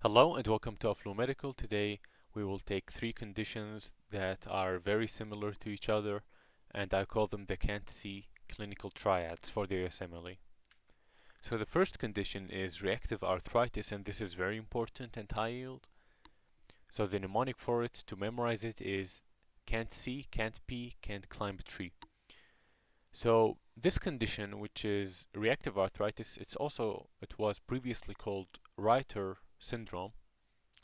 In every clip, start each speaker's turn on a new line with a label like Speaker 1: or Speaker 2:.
Speaker 1: Hello and welcome to OffBlueMedical. Today we will take three conditions that are very similar to each other, and I call them the can't see clinical triads for the USMLE. So the first condition is reactive arthritis, and this is very important and high yield. So the mnemonic for it to memorize it is can't see, can't pee, can't climb a tree. So this condition, which is reactive arthritis, it was previously called Reiter syndrome.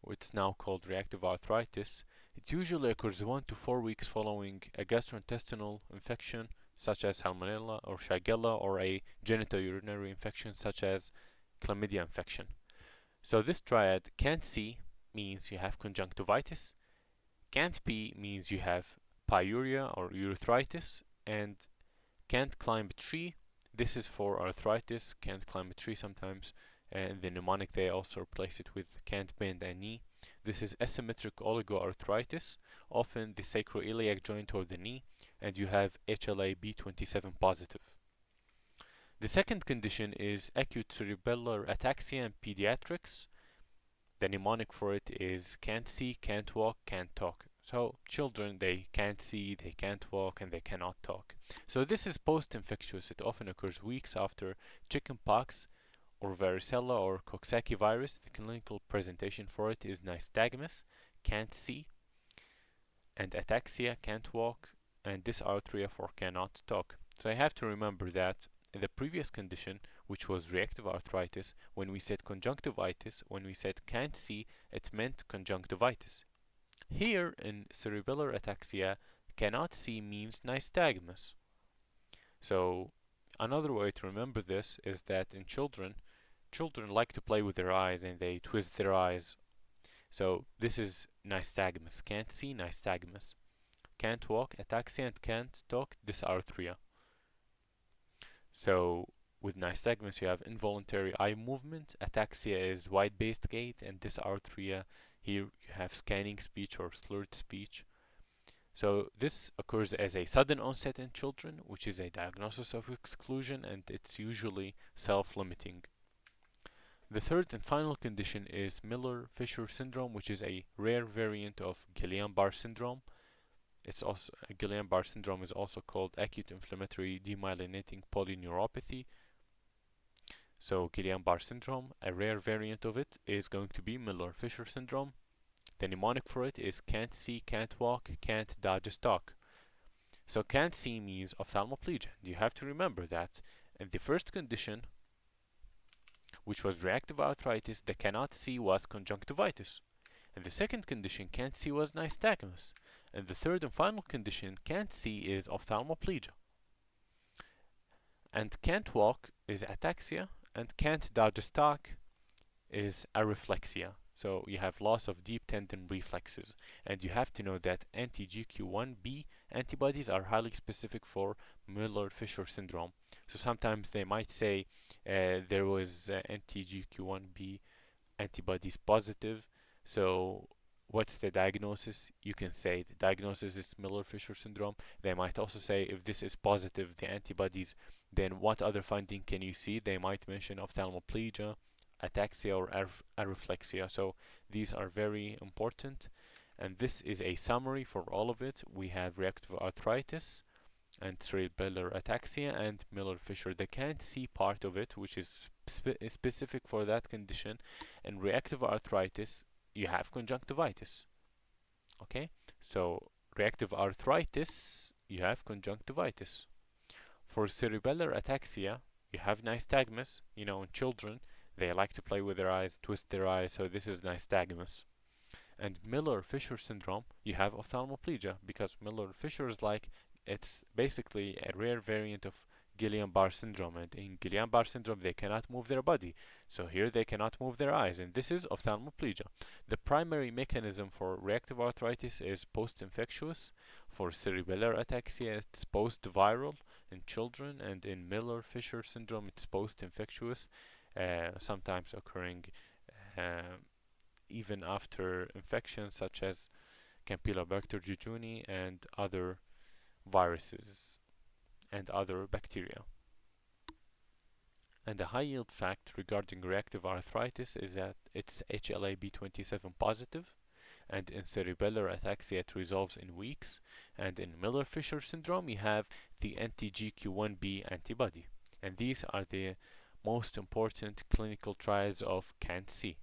Speaker 1: It's now called reactive arthritis. It usually occurs 1 to 4 weeks following a gastrointestinal infection such as Salmonella or Shigella or a genitourinary infection such as chlamydia infection. So this triad can't see means you have conjunctivitis, can't pee means you have pyuria or urethritis, and can't climb a tree. This is for arthritis, can't climb a tree sometimes. And the mnemonic they also replace it with can't bend a knee. This is asymmetric oligoarthritis, often the sacroiliac joint or the knee, and you have HLA-B27 positive. The second condition is acute cerebellar ataxia in pediatrics. The mnemonic for it is can't see, can't walk, can't talk. So children, they can't see, they can't walk, and they cannot talk. So this is post-infectious. It often occurs weeks after chickenpox or varicella or Coxsackie virus. The clinical presentation for it is nystagmus, can't see, and ataxia, can't walk, and dysarthria for cannot talk. So I have to remember that in the previous condition, which was reactive arthritis, when we said conjunctivitis, when we said can't see, it meant conjunctivitis. Here in cerebellar ataxia, cannot see means nystagmus. So another way to remember this is that in children like to play with their eyes and they twist their eyes. So this is nystagmus. Can't see, nystagmus. Can't walk, ataxia, and can't talk, dysarthria. So with nystagmus you have involuntary eye movement, ataxia is wide-based gait, and dysarthria, here you have scanning speech or slurred speech. So this occurs as a sudden onset in children, which is a diagnosis of exclusion, and it's usually self-limiting. The third and final condition is Miller-Fisher syndrome, which is a rare variant of Guillain-Barré syndrome. Guillain-Barré syndrome is also called acute inflammatory demyelinating polyneuropathy. So Guillain-Barré syndrome, a rare variant of it, is going to be Miller-Fisher syndrome. The mnemonic for it is can't see, can't walk, can't dodge talk. So can't see means ophthalmoplegia. You have to remember that. In the first condition, which was reactive arthritis, the cannot see was conjunctivitis. And the second condition, can't see, was nystagmus. And the third and final condition, can't see, is ophthalmoplegia. And can't walk is ataxia, and can't dodge talk is areflexia. So you have loss of deep tendon reflexes. And you have to know that anti-GQ1B antibodies are highly specific for Miller-Fisher syndrome. So sometimes they might say there was anti-GQ1B antibodies positive. So what's the diagnosis? You can say the diagnosis is Miller-Fisher syndrome. They might also say if this is positive, the antibodies, then what other finding can you see? They might mention ophthalmoplegia, ataxia, or areflexia. So these are very important. And this is a summary for all of it. We have reactive arthritis and cerebellar ataxia and Miller-Fisher. The can't see part of it, which is specific for that condition. And reactive arthritis, you have conjunctivitis. Okay, so reactive arthritis, you have conjunctivitis. For cerebellar ataxia, you have nystagmus. You know, in children, they like to play with their eyes, twist their eyes, so this is nystagmus. And Miller-Fisher syndrome, you have ophthalmoplegia, because Miller-Fisher is like, it's basically a rare variant of Guillain-Barré syndrome, and in Guillain-Barré syndrome they cannot move their body, so here they cannot move their eyes, and this is ophthalmoplegia. The primary mechanism for reactive arthritis is post-infectious. For cerebellar ataxia, it's post-viral in children, and in Miller-Fisher syndrome, it's post-infectious, sometimes occurring uh, even after infections such as Campylobacter jejuni and other viruses and other bacteria. And a high yield fact regarding reactive arthritis is that it's HLA-B27 positive, and in cerebellar ataxia it resolves in weeks, and in Miller-Fisher syndrome you have the anti-GQ1B antibody. And these are the most important clinical trials of CANC.